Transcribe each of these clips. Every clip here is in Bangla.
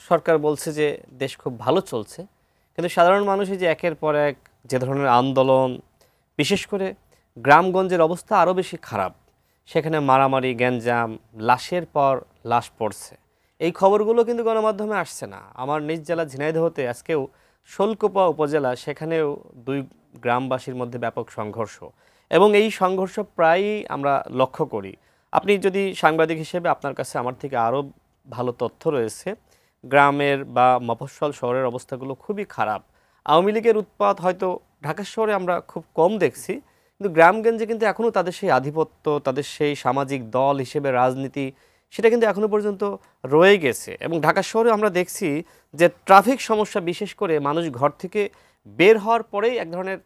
সরকার বলছে যে দেশ খুব ভালো চলছে, কিন্তু সাধারণ মানুষ এই যে একের পর এক যে ধরনের আন্দোলন, বিশেষ করে গ্রামগঞ্জের অবস্থা আরও বেশি খারাপ। সেখানে মারামারি, গ্যাঞ্জাম, লাশের পর লাশ পড়ছে। এই খবরগুলো কিন্তু গণমাধ্যমে আসছে না। আমার নিজ জেলা ঝিনাইদহতে আজকেও শোলকুপা উপজেলা, সেখানেও দুই গ্রামবাসীর মধ্যে ব্যাপক সংঘর্ষ, এবং এই সংঘর্ষ প্রায়ই আমরা লক্ষ্য করি। আপনি যদি সাংবাদিক হিসেবে, আপনার কাছে আমার থেকে আরও ভালো তথ্য রয়েছে। গ্রামের বা মফস্বল শহরের অবস্থাগুলো খুবই খারাপ। আওয়ামী লীগের উৎপাত হয়তো ঢাকা শহরে আমরা খুব কম দেখছি, কিন্তু গ্রামগঞ্জে কিন্তু এখনও তাদের সেই আধিপত্য, তাদের সেই সামাজিক দল হিসেবে রাজনীতি, সেটা কিন্তু এখনও পর্যন্ত রয়ে গেছে। এবং ঢাকা শহরে আমরা দেখছি যে ট্রাফিক সমস্যা, বিশেষ করে মানুষ ঘর থেকে বের হওয়ার পরেই এক ধরনের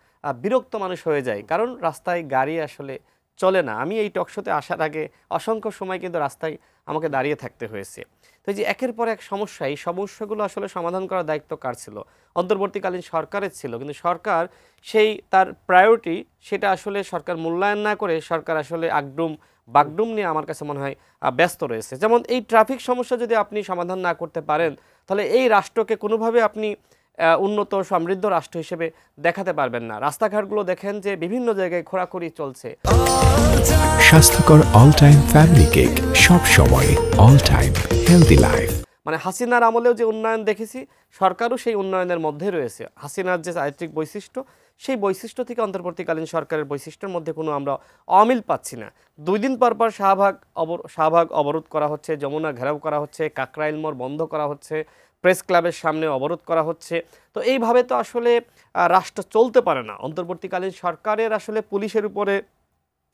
বিরক্ত মানুষ হয়ে যায়, কারণ রাস্তায় গাড়ি আসলে চলে না। আমি এই টকশোতে আসার আগে অসংখ্য সময় কিন্তু রাস্তায় আমাকে দাঁড়িয়ে থাকতে হয়েছে। তো এই যে একের পর এক সমস্যা, এই সমস্যাগুলো আসলে সমাধান করার দায়িত্ব কার ছিল? অন্তর্বর্তীকালীন সরকারের ছিল, কিন্তু সরকার সেই তার প্রায়োরিটি সেটা আসলে সরকার মূল্যায়ন না করে সরকার আসলে আগডুম বাগডুম নিয়ে আমার কাছে মনে হয় ব্যস্ত রয়েছে। যেমন এই ট্রাফিক সমস্যা যদি আপনি সমাধান না করতে পারেন, তাহলে এই রাষ্ট্রকে কোনোভাবে আপনি উন্নত সমৃদ্ধ রাষ্ট্র হিসেবে দেখাতে পারবেন না। রাস্তাঘাটগুলো দেখেন যে বিভিন্ন জায়গায় খোঁড়াখুড়ি চলছে। স্বাস্থ্যকর অল টাইম ফ্যামিলি কেক, সব সময় অল টাইম হেলদি লাইফ। মানে হাসিনার আমলেও যে উন্নয়ন দেখেছি, সরকারও সেই উন্নয়নের মধ্যে রয়েছে। হাসিনার যে চারিত্রিক বৈশিষ্ট্য, সেই বৈশিষ্ট্য থেকে অন্তর্বর্তীকালীন সরকারের বৈশিষ্ট্যের মধ্যে কোনো আমরা অমিল পাচ্ছি না। 2 দিন পর পর শাহবাগ অবরোধ করা হচ্ছে, যমুনা ঘেরাও করা হচ্ছে, কাকরাইল মোড় বন্ধ করা হচ্ছে, প্রেস ক্লাবের সামনে অবরোধ করা হচ্ছে। তো এইভাবে তো আসলে রাষ্ট্র চলতে পারে না। অন্তর্বর্তীকালীন সরকারের আসলে পুলিশের উপরে,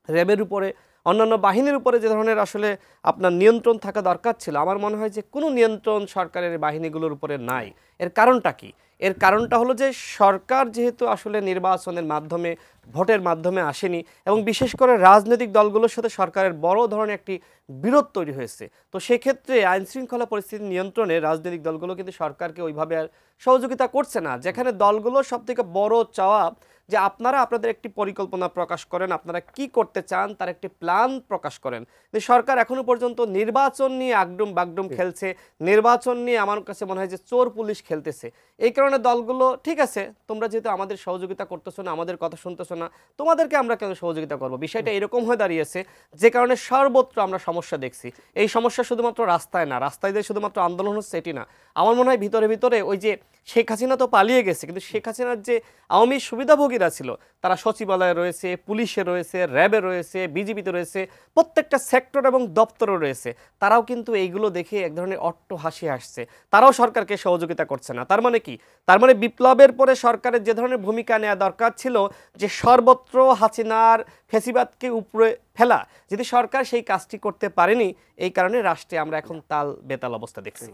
র্যাবের উপরে, অন্যান্য বাহিনীর উপরে যে ধরনের আসলে আপনার নিয়ন্ত্রণ থাকা দরকার ছিল, আমার মনে হয় যে কোনো নিয়ন্ত্রণ সরকারের বাহিনীগুলোর উপরে নাই। এর কারণটা কি? এর কারণটা হলো যে সরকার যেহেতু আসলে নির্বাচনের মাধ্যমে, ভোটের মাধ্যমে আসেনি, এবং বিশেষ করে রাজনৈতিক দলগুলোর সাথে সরকারের বড় ধরনের একটি বিরোধ তৈরি হয়েছে। তো সেক্ষেত্রে আইনশৃঙ্খলা পরিস্থিতি নিয়ন্ত্রণে রাজনৈতিক দলগুলো কিন্তু সরকারকে ওইভাবে আর সহযোগিতা করছে না। যেখানে দলগুলোর সবথেকে বড় চাওয়া যে আপনারা আপনাদের একটি পরিকল্পনা প্রকাশ করেন, আপনারা কি করতে চান তার একটি প্ল্যান প্রকাশ করেন। যে সরকার এখনো পর্যন্ত নির্বাচন নিয়ে আগডুম বাগডুম খেলছে, নির্বাচন নিয়ে আমার কাছে মনে হয় যে চোর পুলিশ খেলতেছে। এই কারণে দলগুলো, ঠিক আছে, তোমরা যেহেতু আমাদের সহযোগিতা করতেছো না, আমাদের কথা শুনতেছো না, তোমাদেরকে আমরা কেন সহযোগিতা করবো? বিষয়টা এরকম হয়ে দাঁড়িয়েছে, যে কারণে সর্বত্র আমরা সমস্যা দেখছি। এই সমস্যা শুধুমাত্র রাস্তায় না, রাস্তায় যে শুধুমাত্র আন্দোলন হচ্ছে এটি না। আমার মনে হয় ভিতরে ভিতরে ওই যে শেখ হাসিনা তো পালিয়ে গেছে, কিন্তু শেখ হাসিনার যে আওয়ামী সুবিধাভোগীরা ছিল, তারা সচিবালয়ে রয়েছে, পুলিশে রয়েছে, র্যাবে রয়েছে, বিজিবিতে রয়েছে, প্রত্যেকটা সেক্টর এবং দপ্তরও রয়েছে। তারাও কিন্তু এইগুলো দেখে এক ধরনের অট্ট হাসি আসছে, তারাও সরকারকে সহযোগিতা করছে না। তার মানে কি? তার মানে বিপ্লবের পরে সরকারের যে ধরনের ভূমিকা নেওয়া দরকার ছিল, যে সর্বত্র হাসিনার ফ্যাসিবাদকে উপরে ফেলা, যদি সরকার সেই কাজটি করতে পারেনি, এই কারণে রাষ্ট্রে আমরা এখন তাল বেতাল অবস্থা দেখছি।